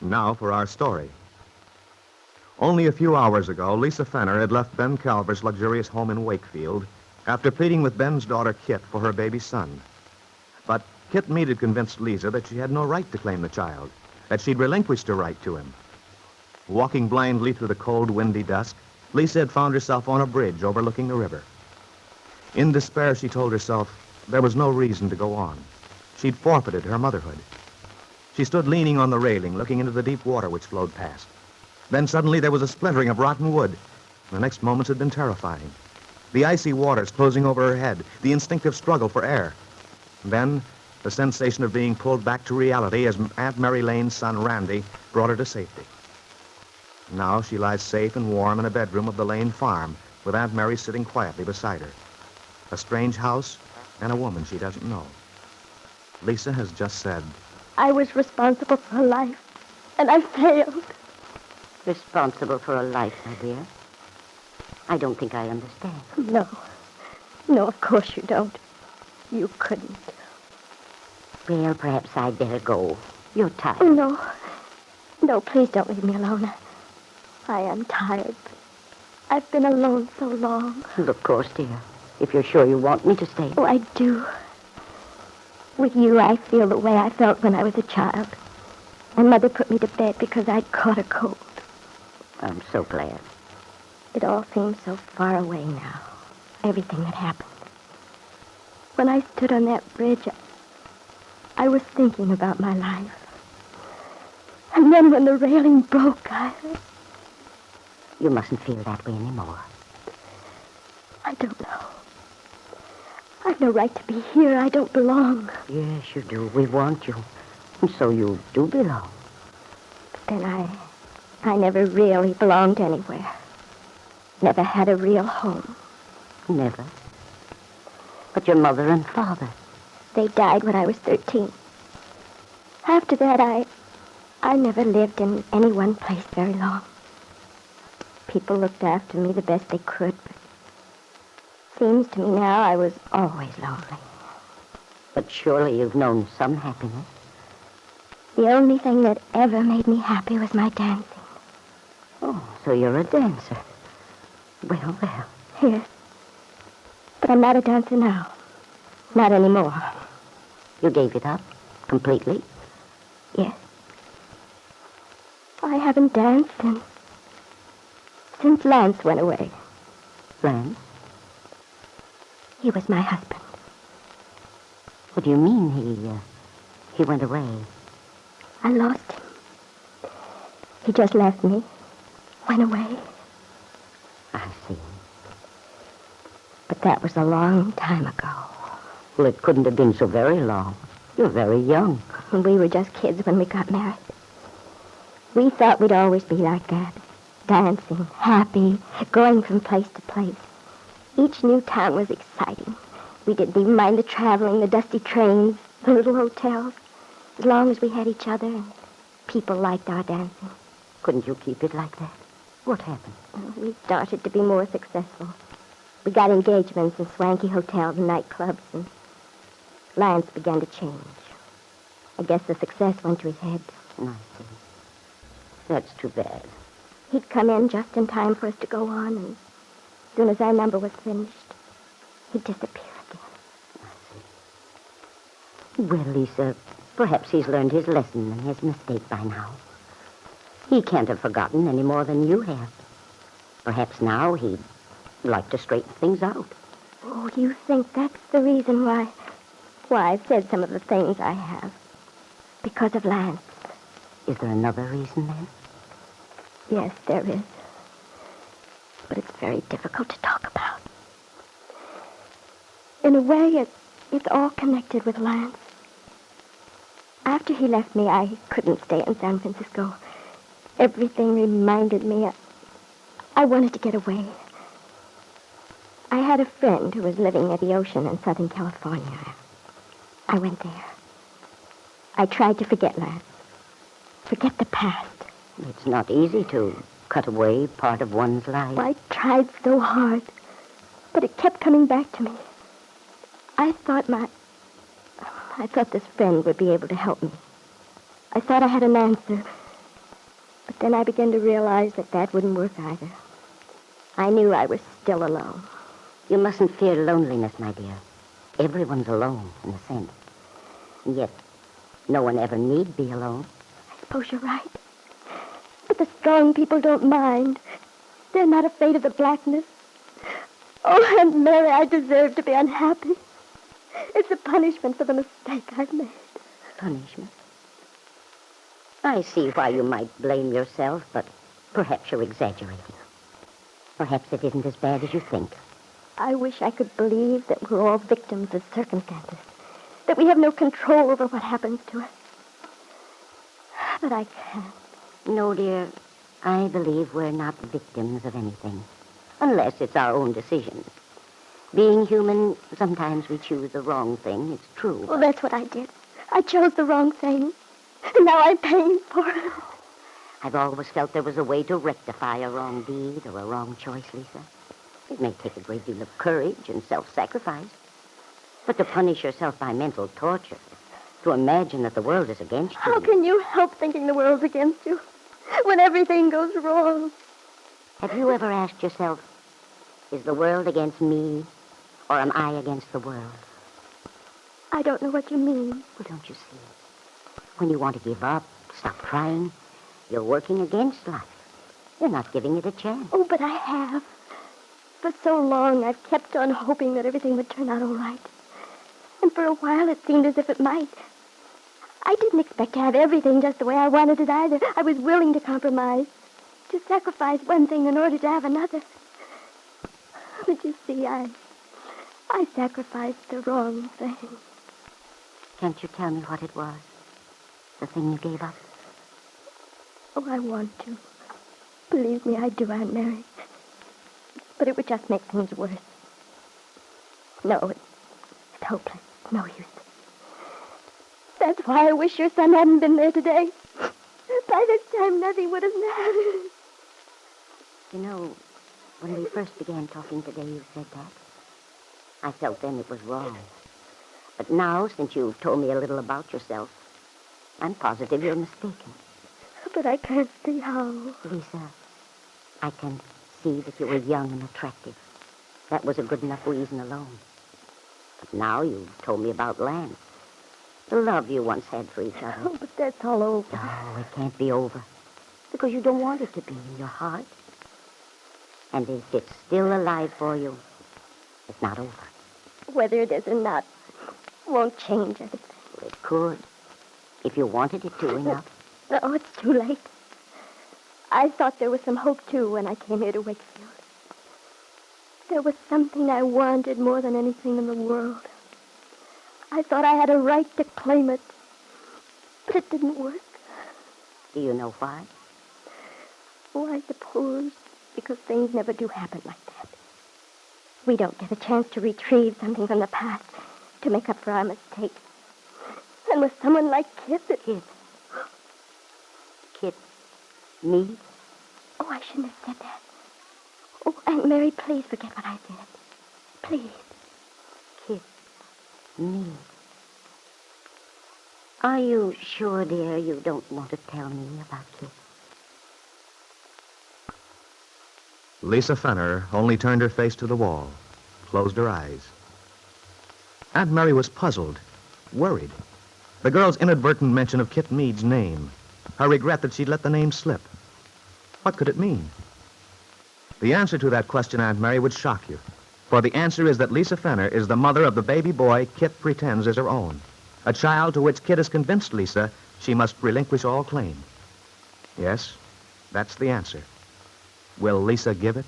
Now for our story. Only a few hours ago, Lisa Fenner had left Ben Calver's luxurious home in Wakefield after pleading with Ben's daughter, Kitt, for her baby son. But Kitt Meade had convinced Lisa that she had no right to claim the child, that she'd relinquished her right to him. Walking blindly through the cold, windy dusk, Lisa had found herself on a bridge overlooking the river. In despair, she told herself there was no reason to go on. She'd forfeited her motherhood. She stood leaning on the railing, looking into the deep water which flowed past. Then suddenly there was a splintering of rotten wood. The next moments had been terrifying. The icy waters closing over her head, the instinctive struggle for air. Then the sensation of being pulled back to reality as Aunt Mary Lane's son, Randy, brought her to safety. Now she lies safe and warm in a bedroom of the Lane farm, with Aunt Mary sitting quietly beside her. A strange house and a woman she doesn't know. Lisa has just said, I was responsible for her life, and I failed. Responsible for her life, my dear? I don't think I understand. No. No, of course you don't. You couldn't. Well, perhaps I'd better go. You're tired. No. No, please don't leave me alone. I am tired. I've been alone so long. Of course, dear. If you're sure you want me to stay. Oh, I do. With you, I feel the way I felt when I was a child. And Mother put me to bed because I'd caught a cold. I'm so glad. It all seems so far away now. Everything that happened. When I stood on that bridge, I was thinking about my life. And then when the railing broke, You mustn't feel that way anymore. I don't know. I've no right to be here. I don't belong. Yes, you do. We want you. And so you do belong. But then I never really belonged anywhere. Never had a real home. Never? But your mother and father? They died when I was 13. After that, I never lived in any one place very long. People looked after me the best they could, but seems to me now I was always lonely. But surely you've known some happiness. The only thing that ever made me happy was my dancing. Oh, so you're a dancer. Well, well. Yes. But I'm not a dancer now. Not anymore. You gave it up? Completely? Yes. I haven't danced since Lance went away. Lance? He was my husband. What do you mean he went away? I lost him. He just left me. Went away. I see. But that was a long time ago. Well, it couldn't have been so very long. You're very young. We were just kids when we got married. We thought we'd always be like that. Dancing, happy, going from place to place. Each new town was exciting. We didn't even mind the traveling, the dusty trains, the little hotels. As long as we had each other and people liked our dancing. Couldn't you keep it like that? What happened? We started to be more successful. We got engagements in swanky hotels and nightclubs, and Lance began to change. I guess the success went to his head. I see. That's too bad. He'd come in just in time for us to go on, and as soon as our number was finished, he'd disappear again. I see. Well, Lisa, perhaps he's learned his lesson and his mistake by now. He can't have forgotten any more than you have. Perhaps now he'd like to straighten things out. Oh, you think that's the reason why I've said some of the things I have? Because of Lance. Is there another reason, then? Yes, there is. But it's very difficult to talk about. In a way, it's all connected with Lance. After he left me, I couldn't stay in San Francisco. Everything reminded me. I wanted to get away. I had a friend who was living near the ocean in Southern California. I went there. I tried to forget Lance. Forget the past. It's not easy to cut away part of one's life. I tried so hard, but it kept coming back to me. I thought this friend would be able to help me. I thought I had an answer, But then I began to realize that that wouldn't work either. I knew I was still alone. You mustn't fear loneliness, my dear. Everyone's alone, in a sense. And yet, no one ever need be alone. I suppose you're right. But the strong people don't mind. They're not afraid of the blackness. Oh, Aunt Mary, I deserve to be unhappy. It's a punishment for the mistake I've made. Punishment? I see why you might blame yourself, but perhaps you're exaggerating. Perhaps it isn't as bad as you think. I wish I could believe that we're all victims of circumstances, that we have no control over what happens to us. But I can't. No, dear, I believe we're not victims of anything, unless it's our own decisions. Being human, sometimes we choose the wrong thing, it's true. Well, that's what I did. I chose the wrong thing, and now I'm paying for it. I've always felt there was a way to rectify a wrong deed or a wrong choice, Lisa. It may take a great deal of courage and self-sacrifice, but to punish yourself by mental torture, to imagine that the world is against you... How can you help thinking the world's against you when everything goes wrong? Have you ever asked yourself, is the world against me, or am I against the world? I don't know what you mean. Well, don't you see? When you want to give up, stop trying, you're working against life. You're not giving it a chance. Oh, but I have. For so long, I've kept on hoping that everything would turn out all right. And for a while, it seemed as if it might. I didn't expect to have everything just the way I wanted it either. I was willing to compromise, to sacrifice one thing in order to have another. But you see, I sacrificed the wrong thing. Can't you tell me what it was? The thing you gave up? Oh, I want to. Believe me, I do, Aunt Mary. But it would just make things worse. No, it's hopeless. No use. That's why I wish your son hadn't been there today. By this time, nothing would have mattered. You know, when we first began talking today, you said that. I felt then it was wrong. But now, since you've told me a little about yourself, I'm positive you're mistaken. But I can't see how. Lisa, I can see that you were young and attractive. That was a good enough reason alone. But now you've told me about Lance. The love you once had for each other. Oh, but that's all over. No, it can't be over. Because you don't want it to be in your heart. And if it's still alive for you, it's not over. Whether it is or not won't change anything. Well, it could. If you wanted it to enough. No, it's too late. I thought there was some hope, too, when I came here to Wakefield. There was something I wanted more than anything in the world. I thought I had a right to claim it. But it didn't work. Do you know why? Oh, I suppose because things never do happen like that. We don't get a chance to retrieve something from the past to make up for our mistakes. And with someone like Kitt, Kitt. Kitt. Me? Oh, I shouldn't have said that. Oh, Aunt Mary, please forget what I said. Please. Kitt. Me. Are you sure, dear, you don't want to tell me about Kitt? Lisa Fenner only turned her face to the wall, closed her eyes. Aunt Mary was puzzled, worried. The girl's inadvertent mention of Kitt Meade's name, her regret that she'd let the name slip. What could it mean? The answer to that question, Aunt Mary, would shock you. For the answer is that Lisa Fenner is the mother of the baby boy Kitt pretends is her own. A child to which Kitt has convinced Lisa she must relinquish all claim. Yes, that's the answer. Will Lisa give it?